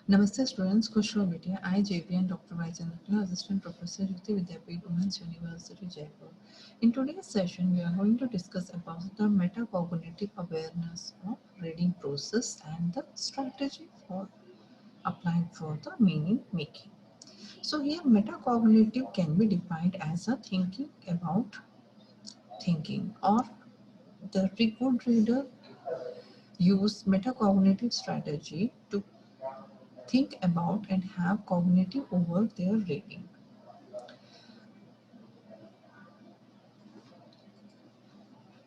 Namaste students, Kushal Vidya. I, Jvwu and Dr. Chandrakala, Assistant Professor at the Vidyapeeth Women's University, Jaipur. In today's session, we are going to discuss about the metacognitive awareness of reading process and the strategy for applying for the meaning making. So here, metacognitive can be defined as a thinking about thinking, or the good reader use metacognitive strategy to think about and have cognitive over their reading.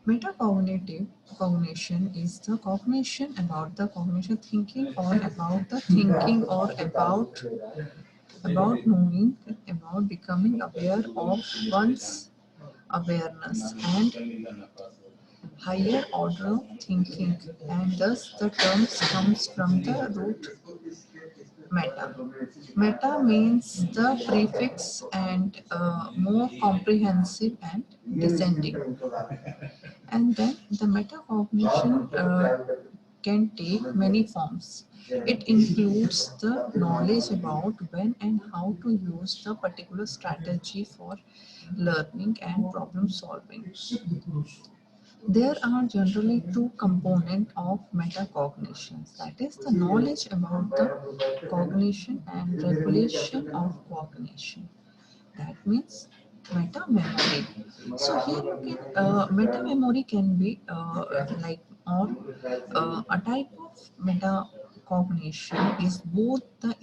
Metacognitive cognition is the cognition about the cognition, thinking or about the thinking or about knowing, about becoming aware of one's awareness and higher order of thinking, and thus the terms comes from the root meta. Meta means the prefix and more comprehensive and descending. And then the metacognition can take many forms. It includes the knowledge about when and how to use the particular strategy for learning and problem solving. There are generally two components of metacognition, that is the knowledge about the cognition and regulation of cognition. That means meta memory. So here you can meta memory can be like or a type of metacognition is both the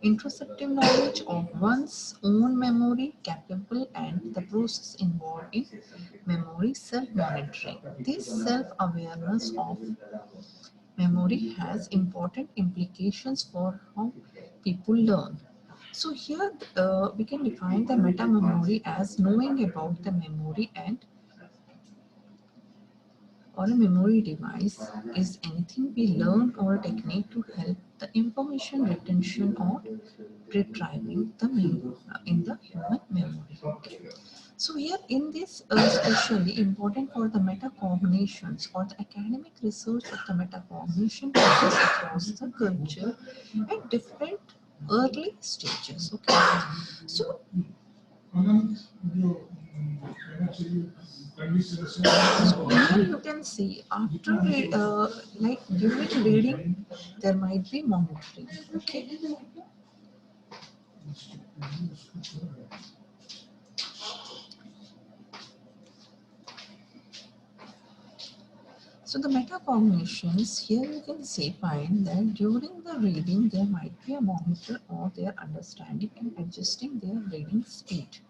introspective knowledge of one's own memory capable and the process involved in memory self-monitoring. This self-awareness of memory has important implications for how people learn. So here we can define the meta memory as knowing about the memory and or a memory device is anything we learn or a technique to help the information retention or retrieving the memory in the human memory. Okay. So here in this especially important for the metacognitions or the academic research of the metacognition process across the culture at different early stages. Okay. So here you can see after like during reading there might be monitoring. Okay. So the metacognitions here you can say find that during the reading there might be a monitor or their understanding and adjusting their reading speed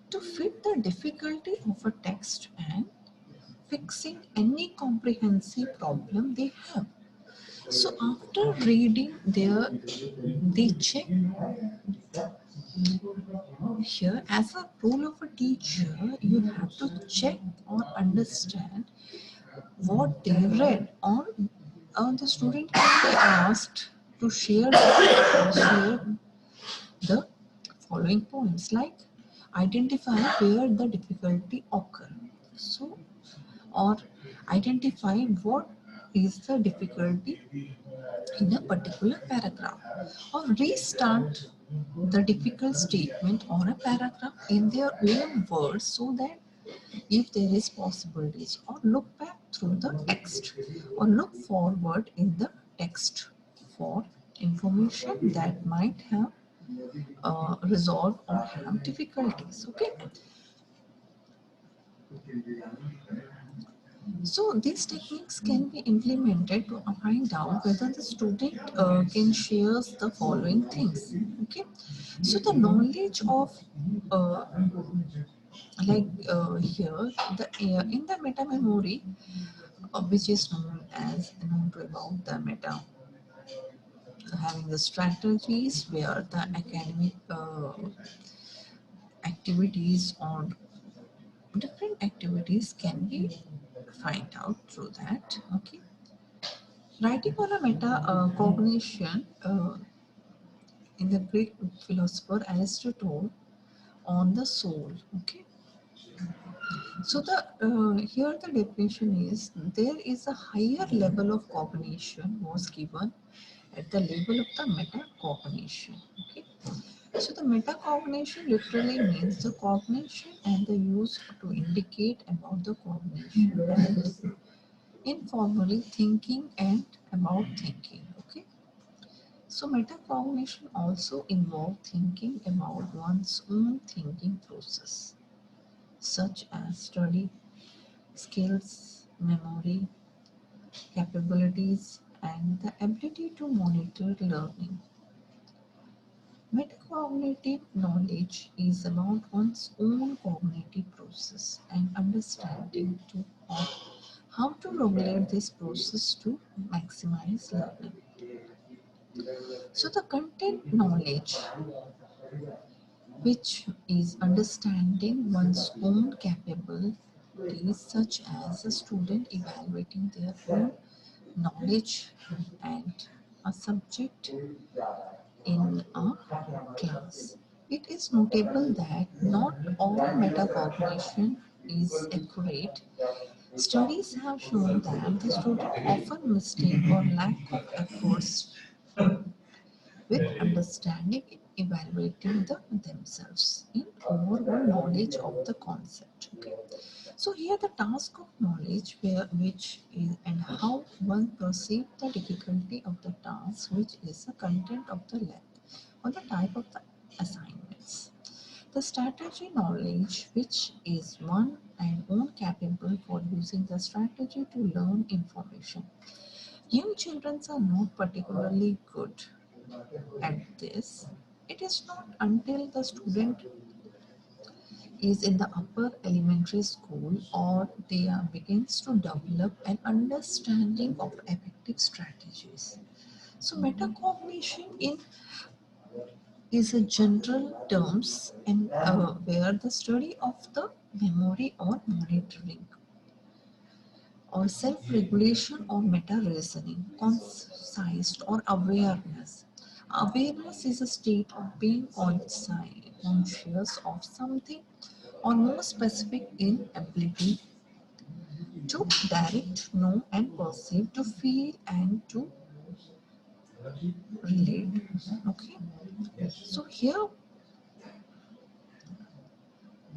to fit the difficulty of a text and fixing any comprehensive problem they have. So after reading there they check here as a role of a teacher you have to check or understand what they read, or the student can be asked to share the following points like identify where the difficulty occur, so or identify what is the difficulty in a particular paragraph, or restart the difficult statement or a paragraph in their own words so that if there is possibilities, or look back through the text or look forward in the text for information that might have resolved or have difficulties. Okay. So these techniques can be implemented to find out whether the student can share the following things. Okay. So the knowledge of here the in the meta memory which is known to about the meta having the strategies where the academic activities or different activities can be find out through that. Okay. Writing on a meta cognition in the Greek philosopher Aristotle on the soul. Okay. So here the definition is there is a higher level of cognition was given at the level of the metacognition. Okay. So the metacognition literally means the cognition and the use to indicate about the cognition and informally thinking and about thinking. Okay. So metacognition also involves thinking about one's own thinking process, such as study, skills, memory, capabilities, and the ability to monitor learning. Metacognitive knowledge is about one's own cognitive process and understanding of how to regulate this process to maximize learning. So the content knowledge, which is understanding one's own capabilities, such as a student evaluating their own knowledge and a subject in a class. It is notable that not all metacognition is accurate. Studies have shown that the student often mistake or lack of efforts with understanding and evaluating themselves in overall knowledge of the concept. Okay. So here the task of knowledge which is and how one perceives the difficulty of the task, which is the content of the length or the type of the assignments. The strategy knowledge, which is one and own capable for using the strategy to learn information. Young children are not particularly good at this. It is not until the student is in the upper elementary school or they are begins to develop an understanding of effective strategies. So metacognition in is a general terms and where the study of the memory or monitoring or self-regulation or meta-reasoning, conscious or awareness. Awareness is a state of being conscious of something or more specific in ability to direct, know and perceive, to feel and to relate. Okay. So here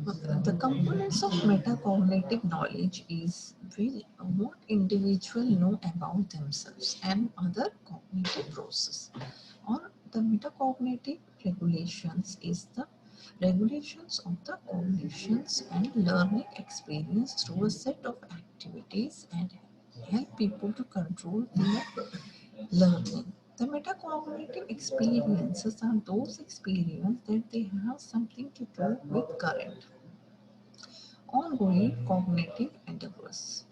the components of metacognitive knowledge is what individuals know about themselves and other cognitive process. Or the metacognitive regulations is the regulations of the cognitions and learning experience through a set of activities and help people to control their learning. The metacognitive experiences are those experiences that they have something to do with current ongoing cognitive endeavors.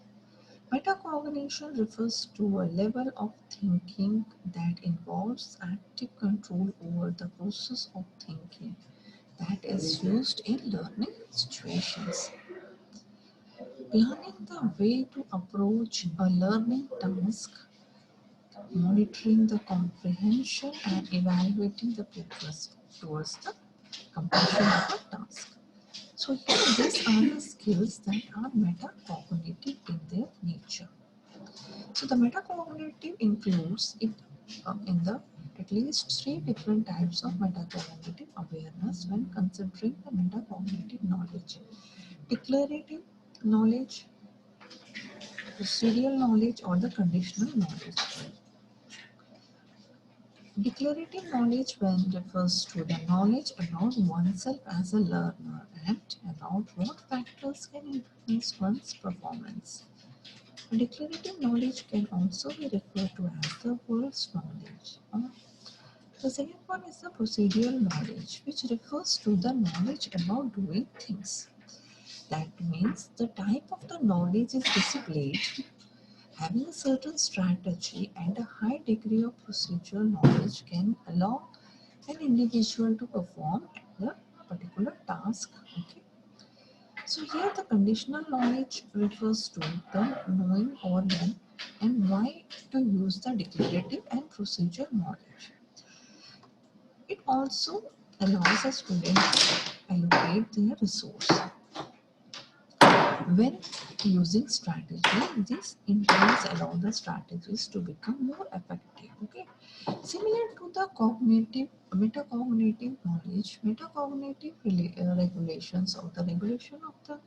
Metacognition refers to a level of thinking that involves active control over the process of thinking that is used in learning situations. Planning the way to approach a learning task, monitoring the comprehension and evaluating the progress towards the completion of a task. So here these are the skills that are metacognitive in their nature. So the metacognitive includes it in the at least three different types of metacognitive awareness when considering the metacognitive knowledge. Declarative knowledge, procedural knowledge or the conditional knowledge. Declarative knowledge when refers to the knowledge about oneself as a learner and about what factors can influence one's performance. Declarative knowledge can also be referred to as the world's knowledge. The second one is the procedural knowledge, which refers to the knowledge about doing things. That means the type of the knowledge is displayed having a certain strategy and a high degree of procedural knowledge can allow an individual to perform a particular task. Okay. So here the conditional knowledge refers to the knowing or when and why to use the declarative and procedural knowledge. It also allows a student to allocate their resource. When using strategy, these intervals allow the strategies to become more effective. Okay, similar to the cognitive metacognitive knowledge, metacognitive regulations of the regulation of the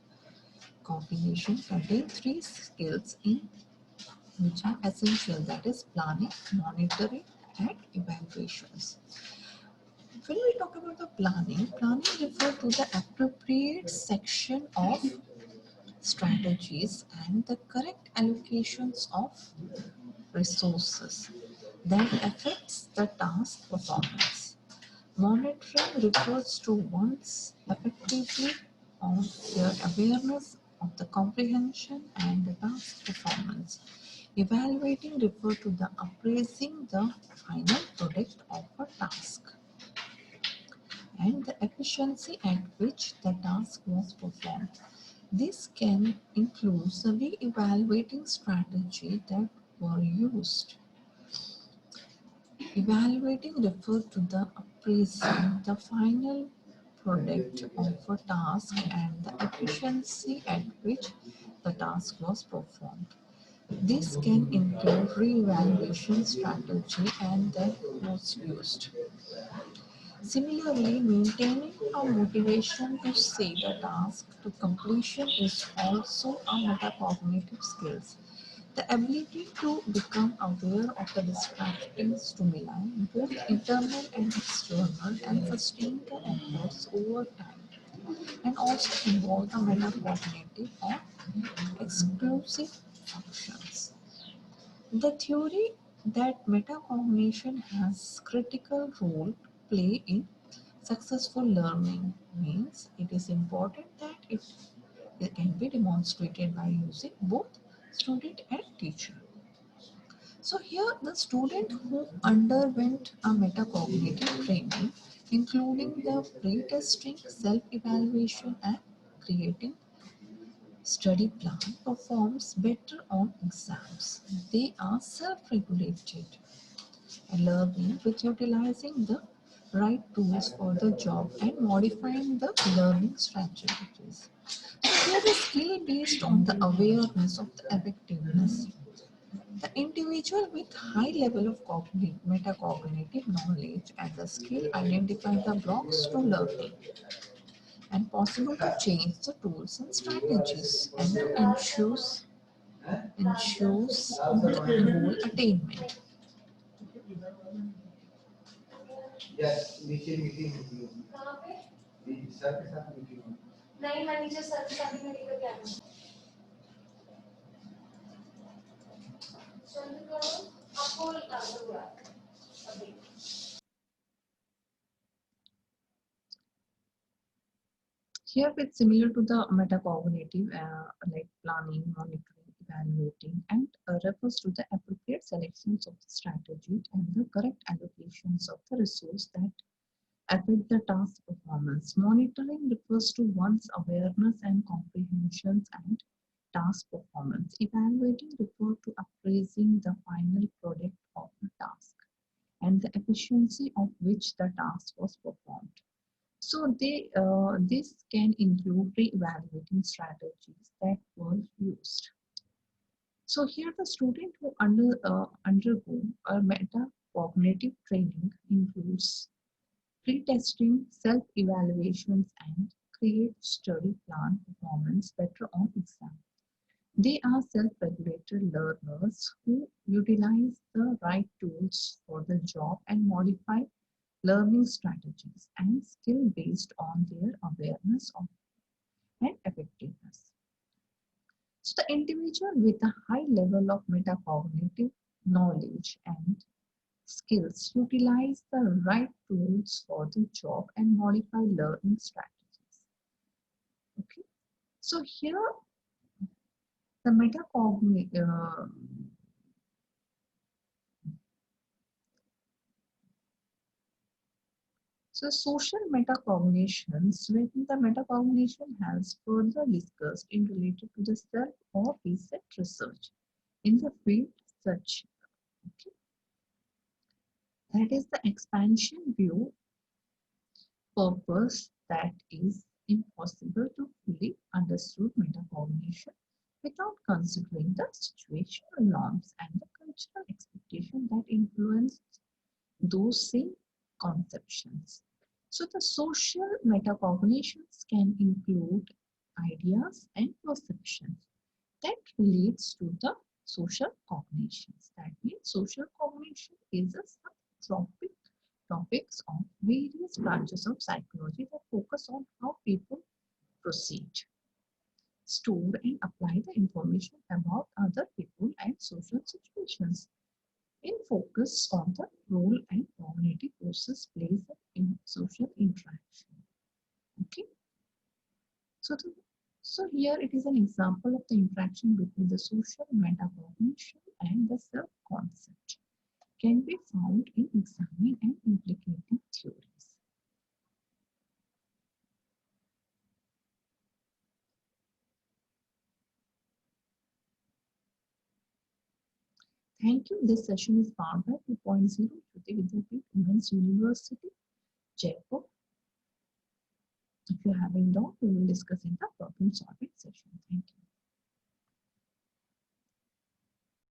cognition contain three skills in which are essential, that is planning, monitoring, and evaluations. When we talk about the planning, planning refers to the appropriate section of strategies and the correct allocations of resources that affects the task performance. Monitoring refers to one's effectively on their awareness of the comprehension and the task performance. Evaluating refers to the appraising the final product of a task and the efficiency at which the task was performed. This can include the re-evaluating strategy that were used. Evaluating refers to the appraising the final product of a task and the efficiency at which the task was performed. This can include re-evaluation strategy and that was used. Similarly, maintaining a motivation to see the task to completion is also a metacognitive skill. The ability to become aware of the distracting stimuli, both internal and external, and sustain the efforts over time, and also involve the metacognitive or exclusive functions. The theory that metacognition has critical role to play in successful learning means it is important that it can be demonstrated by using both student and teacher. So here the student who underwent a metacognitive training, including the pre-testing, self-evaluation and creating study plan, performs better on exams. They are self-regulated learning with utilizing the right tools for the job and modifying the learning strategies. So here the skill based on the awareness of the effectiveness. The individual with high level of metacognitive knowledge and the skill identify the blocks to learning and possible to change the tools and strategies and to ensures the goal attainment. Yes, नीचे meeting होती है कहाँ पे sir के साथ meeting होती है नहीं मैं नीचे सर के साथ में लेकर के आऊंगी चंद्रकला आपको जरूर अभी here it's similar to the metacognitive like planning, monitoring, evaluating, and refers to the appropriate selections of the strategy and the correct allocations of the resource that affect the task performance. Monitoring refers to one's awareness and comprehensions and task performance. Evaluating refers to appraising the final product of the task and the efficiency of which the task was performed. So this can include re-evaluating strategies that were used. So here the student who undergo a metacognitive training includes pre-testing, self-evaluations, and create study plan performance better on exam. They are self-regulated learners who utilize the right tools for the job and modify learning strategies and skill based on their awareness of and effectiveness. So the individual with a high level of metacognitive knowledge and skills utilize the right tools for the job and modify learning strategies. Okay, so here the metacognitive so social metacognitions, when the metacognition has further discussed in related to the self or research research in the field such okay, that is the expansion view purpose that is impossible to fully understand metacognition without considering the situational norms and the cultural expectation that influence those same conceptions. So the social metacognitions can include ideas and perceptions that relates to the social cognitions. That means social cognition is a subtopic topics of various branches of psychology that focus on how people proceed, store and apply the information about other people and social situations. In focus on the role and cognitive process plays in social interaction. Okay, so so here it is an example of the interaction between the social metacognition and the self concept can be found in examining and implicating theories. Thank you. This session is powered by 2.0 Vidyapeeth Women's University, Jaipur. If you are having doubt, we will discuss in the problem solving session.